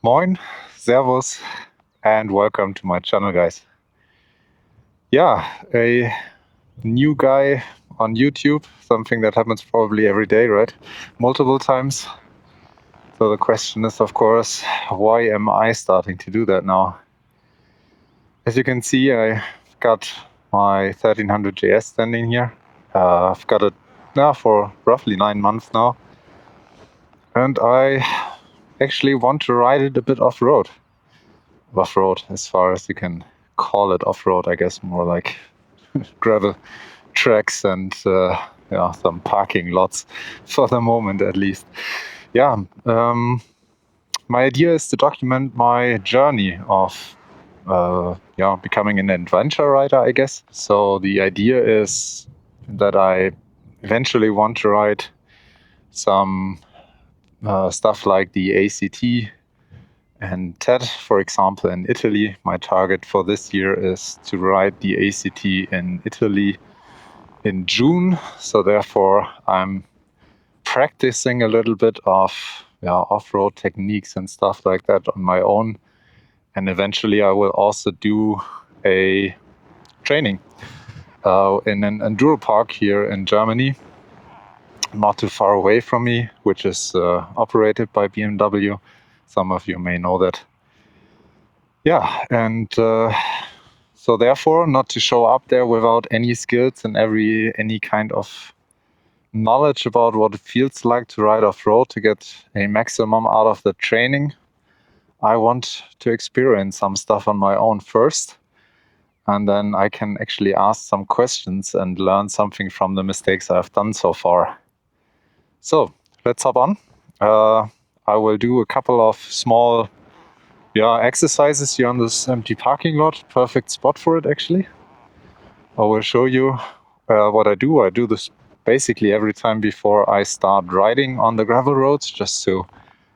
Moin, Servus, and welcome to my channel, guys. Yeah, a new guy on YouTube, something that happens probably every day, right? Multiple times. So the question is, of course, why am I starting to do that now? As you can see, I got my 1300GS standing here. I've got it now for roughly 9 months now. And I actually want to ride it a bit off-road. Off-road, as far as you can call it off-road, I guess, more like gravel tracks and some parking lots for the moment, at least. My idea is to document my journey of becoming an adventure rider, I guess. So the idea is that I eventually want to ride some stuff like the ACT and TED, for example, in Italy. My target for this year is to ride the ACT in Italy in June. So therefore, I'm practicing a little bit of off-road techniques and stuff like that on my own. And eventually I will also do a training in an enduro park here in Germany, not too far away from me, which is operated by BMW. Some of you may know that. Yeah, and so therefore, not to show up there without any skills and any kind of knowledge about what it feels like to ride off-road, to get a maximum out of the training. I want to experience some stuff on my own first, and then I can actually ask some questions and learn something from the mistakes I've done so far. So let's hop on. I will do a couple of small exercises here on this empty parking lot. Perfect spot for it, actually. I will show you what I do. I do this basically every time before I start riding on the gravel roads, just to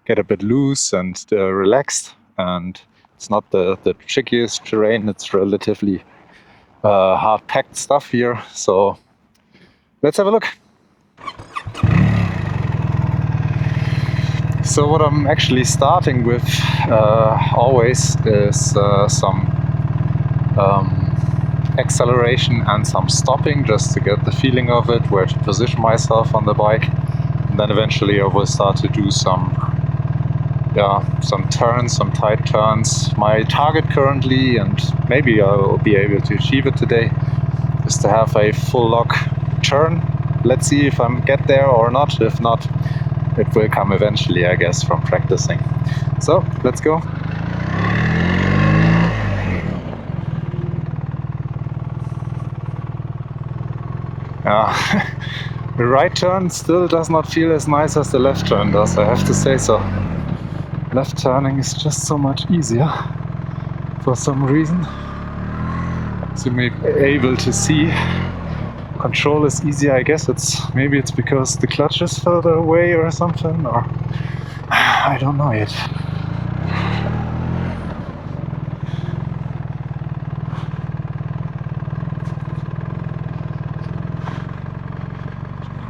get a bit loose and relaxed. And it's not the trickiest terrain. It's relatively hard-packed stuff here. So let's have a look. So what I'm actually starting with always is some acceleration and some stopping, just to get the feeling of it, where to position myself on the bike. And then eventually I will start to do some turns, some tight turns. My target currently, and maybe I will be able to achieve it today, is to have a full lock turn. Let's see if I get there or not. If not, it will come eventually, I guess, from practicing. So let's go. The right turn still does not feel as nice as the left turn does, I have to say so. Left turning is just so much easier for some reason. So you may be able to see, control is easier. I guess maybe it's because the clutch is further away or something, or I don't know yet.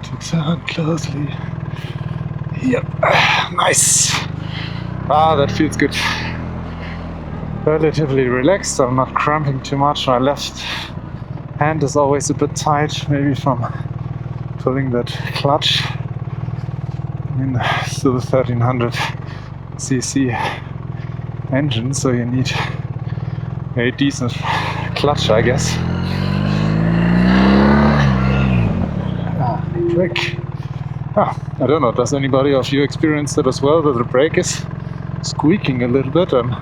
To turn closely. Yep, nice. That feels good. Relatively relaxed. I'm not cramping too much. My left hand is always a bit tight, maybe from pulling that clutch. I mean, still a 1300cc engine, so you need a decent clutch, I guess. Brake. I don't know, does anybody of you experience that as well, that the brake is squeaking a little bit? I'm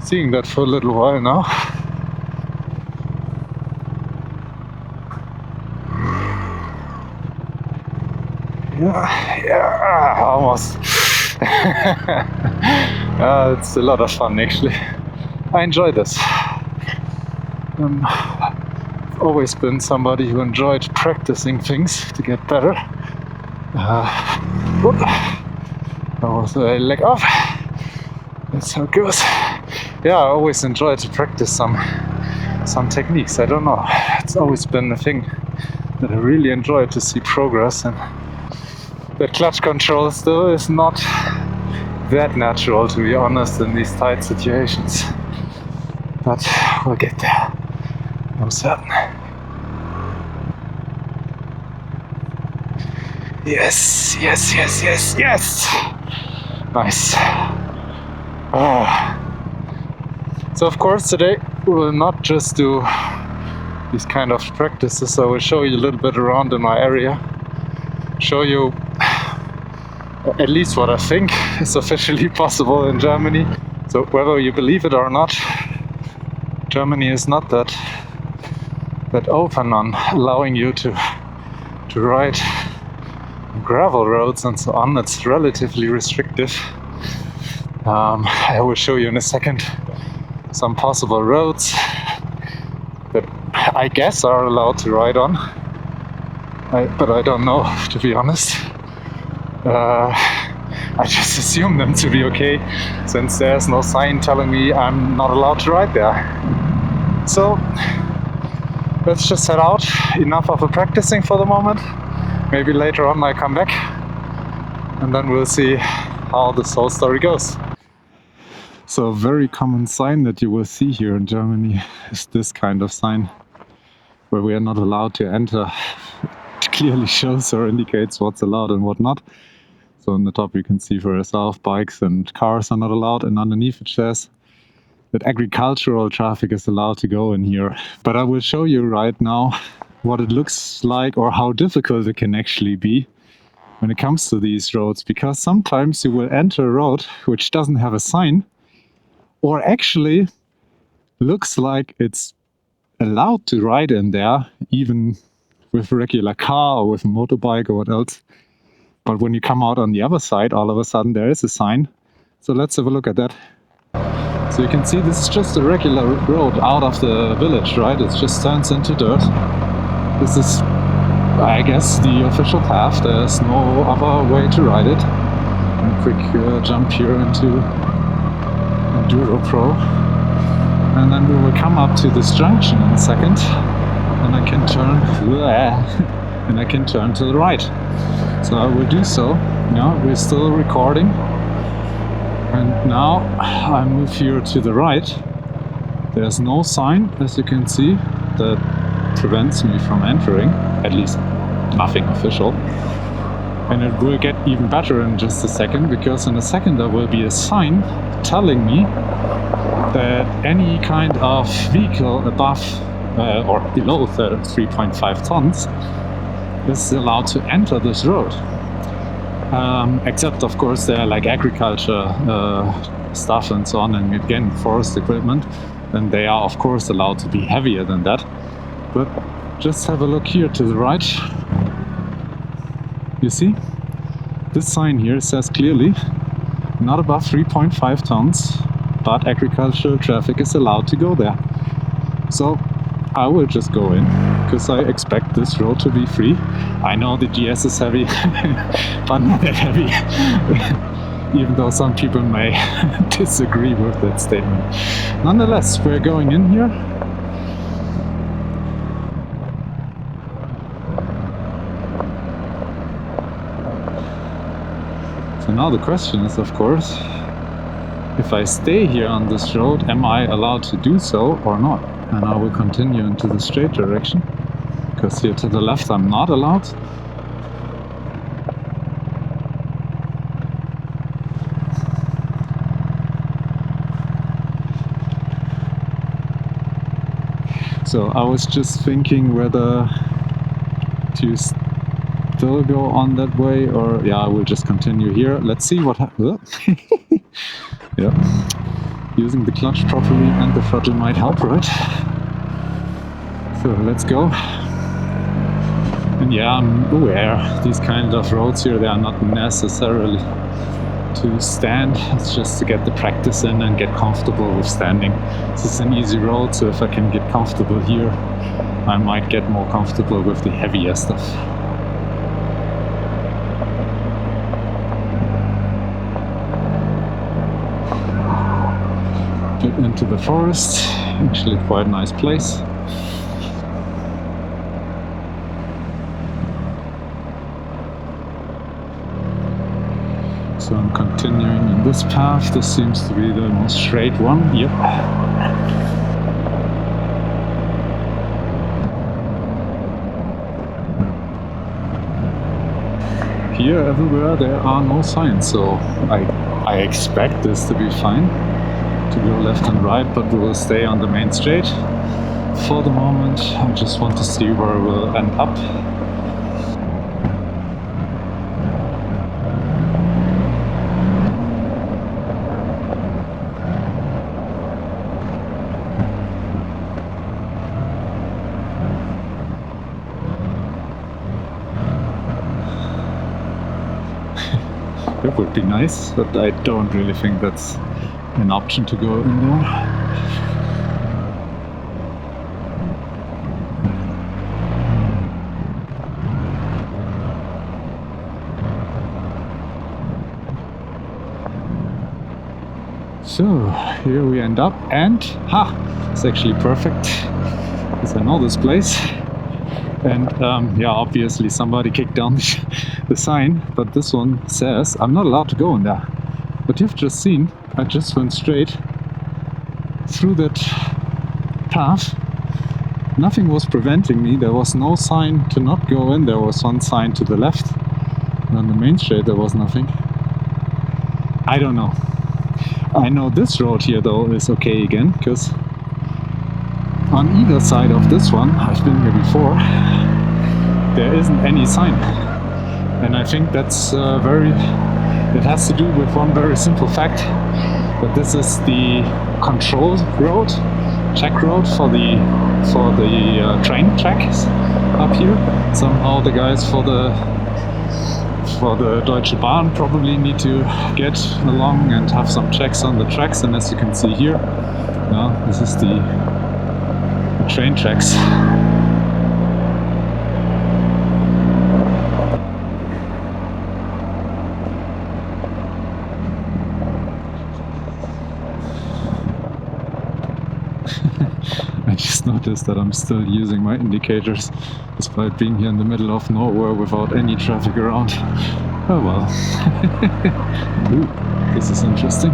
seeing that for a little while now. Yeah, almost. It's a lot of fun, actually. I enjoy this. I've always been somebody who enjoyed practicing things to get better. That was a leg off. That's how it goes. Yeah, I always enjoy to practice some techniques. I don't know. It's always been a thing that I really enjoy, to see progress. And the clutch control still is not that natural, to be honest, in these tight situations. But we'll get there, I'm certain. Yes, yes, yes, yes, yes! Nice. So of course today we will not just do these kind of practices. I will show you a little bit around in my area, show you at least what I think is officially possible in Germany. So whether you believe it or not, Germany is not that open on allowing you to ride gravel roads and so on. It's relatively restrictive. I will show you in a second some possible roads that I guess are allowed to ride on, but I don't know, to be honest. I just assume them to be okay, since there's no sign telling me I'm not allowed to ride there. So let's just head out. Enough of the practicing for the moment. Maybe later on I come back and then we'll see how this whole story goes. So a very common sign that you will see here in Germany is this kind of sign, where we are not allowed to enter. It clearly shows or indicates what's allowed and what not. So on the top you can see for yourself, bikes and cars are not allowed, and underneath it says that agricultural traffic is allowed to go in here. But I will show you right now what it looks like, or how difficult it can actually be when it comes to these roads, because sometimes you will enter a road which doesn't have a sign, or actually looks like it's allowed to ride in there, even with a regular car or with a motorbike or what else. But when you come out on the other side, all of a sudden there is a sign. So let's have a look at that. So you can see this is just a regular road out of the village, right? It just turns into dirt. This is, I guess, the official path. There's no other way to ride it. And a quick jump here into Enduro Pro. And then we will come up to this junction in a second. And I can turn, and I can turn to the right. So I will do so. Yeah, we're still recording. And now I move here to the right. There's no sign, as you can see, that prevents me from entering, at least nothing official. And it will get even better in just a second, because in a second there will be a sign telling me that any kind of vehicle above or below 3.5 tons is allowed to enter this road. Except, of course, there are like agriculture stuff and so on, and again, forest equipment, then they are, of course, allowed to be heavier than that. But just have a look here to the right. You see? This sign here says clearly, not above 3.5 tons, but agricultural traffic is allowed to go there. So I will just go in, because I expect this road to be free. I know the GS is heavy, but not that heavy. Even though some people may disagree with that statement. Nonetheless, we're going in here. So now the question is, of course, if I stay here on this road, am I allowed to do so or not? And I will continue into the straight direction, because here to the left I'm not allowed. So I was just thinking whether to still go on that way, or yeah, I will just continue here. Let's see what happens. Yeah, using the clutch properly and the throttle might help, right? So let's go. And yeah, I'm aware these kind of roads here, they are not necessarily to stand. It's just to get the practice in and get comfortable with standing. This is an easy road, so if I can get comfortable here, I might get more comfortable with the heavier stuff. Get into the forest, actually quite a nice place. So I'm continuing on this path, this seems to be the most straight one. Yep. Here, everywhere, there are no signs, so I expect this to be fine to go left and right, but we will stay on the main straight. For the moment, I just want to see where we'll end up. It would be nice, but I don't really think that's an option to go in there. So here we end up, and it's actually perfect because I know this place. And yeah, obviously somebody kicked down the sign, but this one says I'm not allowed to go in there. But you've just seen, I just went straight through that path. Nothing was preventing me. There was no sign to not go in. There was one sign to the left, and on the main straight there was nothing. I don't know. I know this road here though is okay again, because on either side of this one, I've been here before, there isn't any sign. And I think that's it has to do with one very simple fact, that this is the control road, check road for the train tracks up here. Somehow the guys for the Deutsche Bahn probably need to get along and have some checks on the tracks, and as you can see here, this is the train tracks. I just noticed that I'm still using my indicators despite being here in the middle of nowhere without any traffic around. Oh well. Ooh, this is interesting.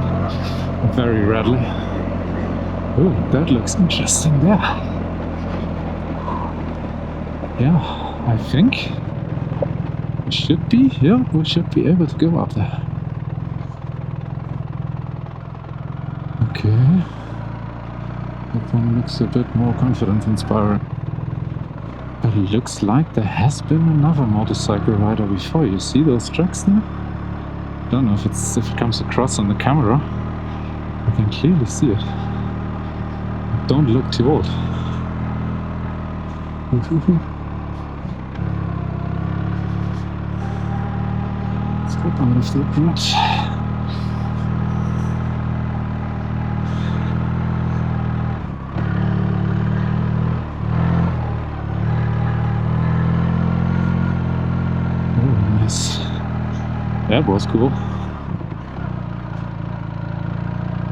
Very rattly. Ooh, that looks interesting there. Yeah, I think we should be able to go up there. Okay. That one looks a bit more confidence-inspiring. But it looks like there has been another motorcycle rider before. You see those tracks there? I don't know if it comes across on the camera. I can clearly see it. Don't look too old. Let's get out of that bridge. Oh, nice. That was cool.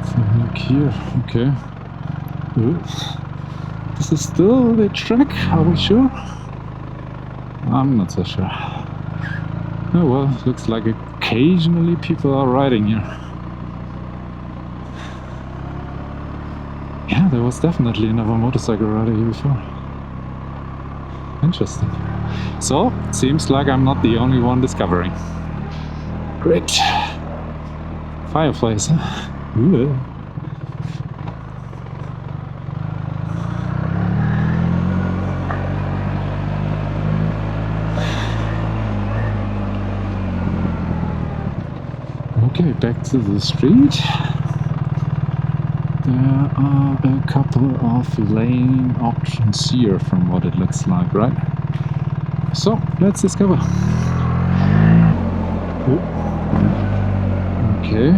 So look here, okay. Ooh. This is still the track, are we sure? I'm not so sure. Oh well, looks like occasionally people are riding here. Yeah, there was definitely another motorcycle rider here before. Interesting. So, seems like I'm not the only one discovering. Great. Fireplace, huh? Ooh. Okay, back to the street. There are a couple of lane options here from what it looks like, right? So, let's discover. Ooh. Okay.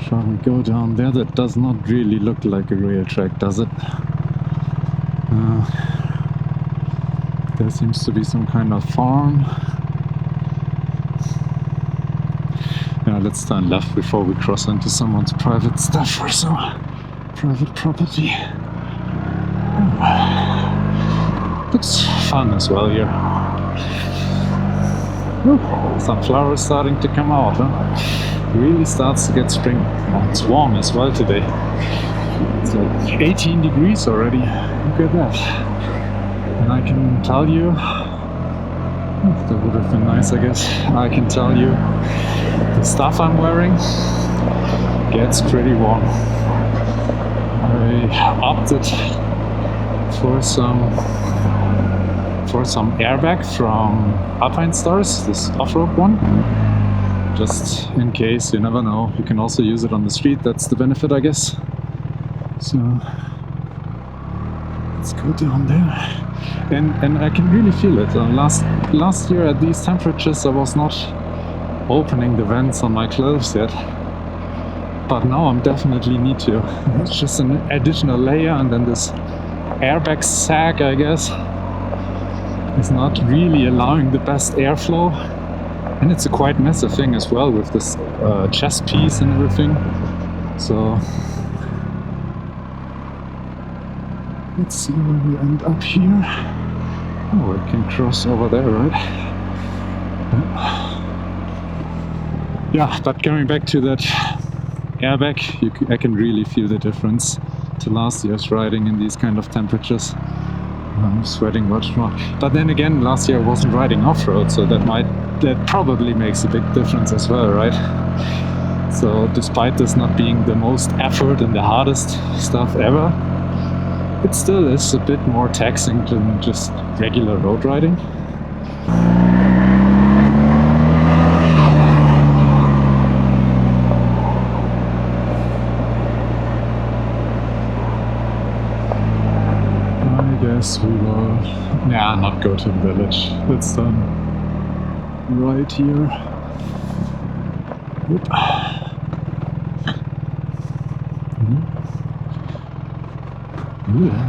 Shall we go down there? That does not really look like a rail track, does it? There seems to be some kind of farm. Yeah, let's turn left before we cross into someone's private stuff or so. Private property. Looks fun as well here. Some flowers starting to come out, huh? Really starts to get spring. Oh, it's warm as well today. It's like 18 degrees already. Look at that. And I can tell you, that would have been nice, I guess. I can tell you, the stuff I'm wearing gets pretty warm. I opted for some airbag from Alpine Stars, this off-road one. Just in case, you never know. You can also use it on the street. That's the benefit, I guess. So let's go down there. And I can really feel it. Last year at these temperatures I was not opening the vents on my clothes yet. But now I'm definitely need to. It's just an additional layer, and then this airbag sack, I guess, is not really allowing the best airflow. And it's a quite massive thing as well with this chest piece and everything. So let's see where we end up here. Oh, I can cross over there, right? Yeah, but coming back to that airbag, I can really feel the difference to last year's riding in these kind of temperatures. I'm sweating much more. But then again, last year I wasn't riding off-road, so that probably makes a big difference as well, right? So despite this not being the most effort and the hardest stuff ever, it still is a bit more taxing than just regular road riding. I guess we will not go to the village. It's done right here. Yep. Yeah.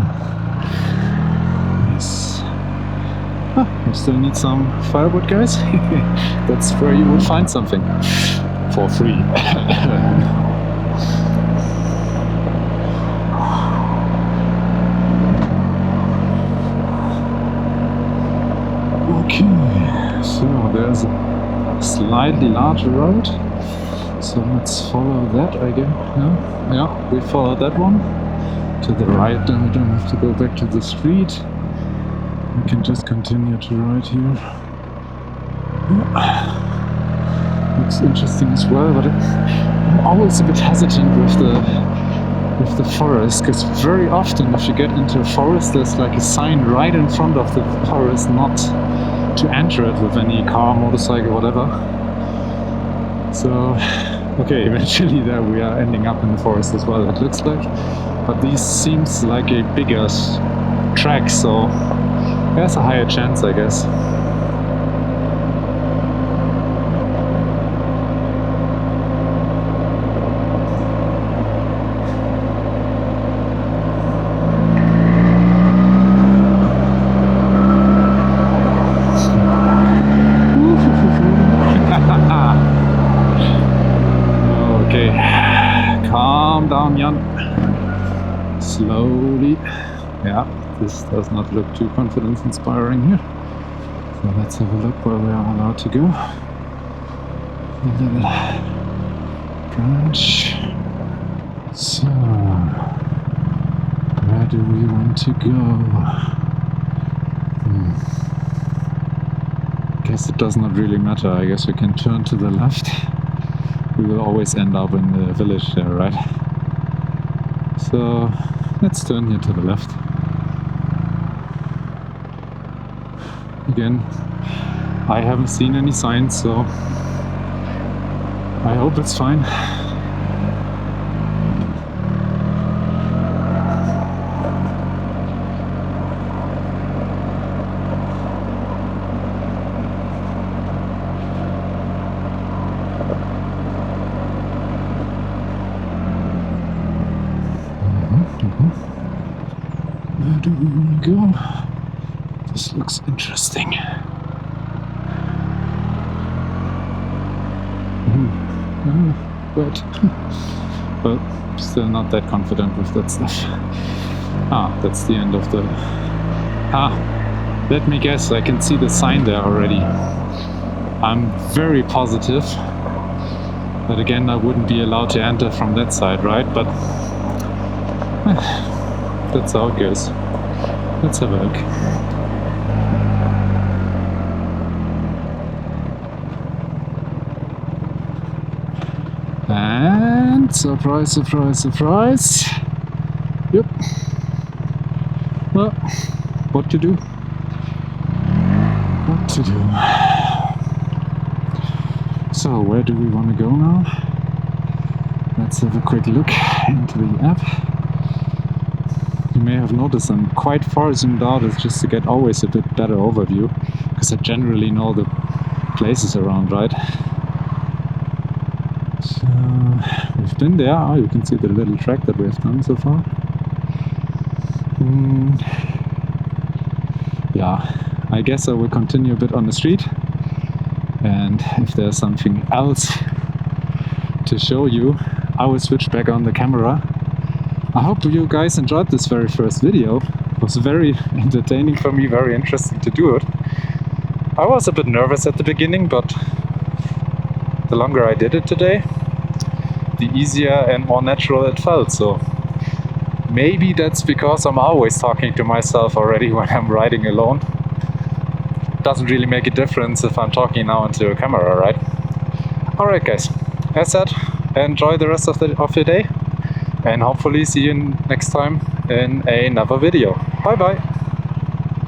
Nice. We still need some firewood, guys. That's where you will find something for free. Okay, so there's a slightly larger road. So let's follow that, I guess. Yeah, we follow that one. To the right, then we don't have to go back to the street. We can just continue to ride here. Yeah. Looks interesting as well, but I'm always a bit hesitant with the forest, because very often if you get into a forest, there's like a sign right in front of the forest not to enter it with any car, motorcycle, whatever. So, okay, eventually there we are ending up in the forest as well, it looks like. But this seems like a bigger track, so there's a higher chance, I guess. Okay, calm down, Jan. Slowly. Yeah, this does not look too confidence-inspiring here. So let's have a look where we are allowed to go. A little branch. So, where do we want to go? Guess it does not really matter. I guess we can turn to the left. We will always end up in the village there, right? So let's turn here to the left. Again, I haven't seen any signs, so I hope it's fine. Where do we want to go? This looks interesting. Wet. But still not that confident with that stuff. Ah, that's the end of the... Ah, let me guess, I can see the sign there already. I'm very positive that again I wouldn't be allowed to enter from that side, right? But that's how it goes. Let's have a look. And surprise, surprise, surprise. Yep. Well, what to do? What to do? So, where do we want to go now? Let's have a quick look into the app. You may have noticed I'm quite far zoomed out. It's just to get always a bit better overview, because I generally know the places around, right? So, we've been there. Oh, you can see the little track that we've done so far. Yeah, I guess I will continue a bit on the street, and if there's something else to show you, I will switch back on the camera. I hope you guys enjoyed this very first video. It was very entertaining for me, very interesting to do it. I was a bit nervous at the beginning, but the longer I did it today, the easier and more natural it felt. So maybe that's because I'm always talking to myself already when I'm riding alone. Doesn't really make a difference if I'm talking now into a camera, right? Alright guys, as said, enjoy the rest of your day, and hopefully see you next time in another video. Bye bye!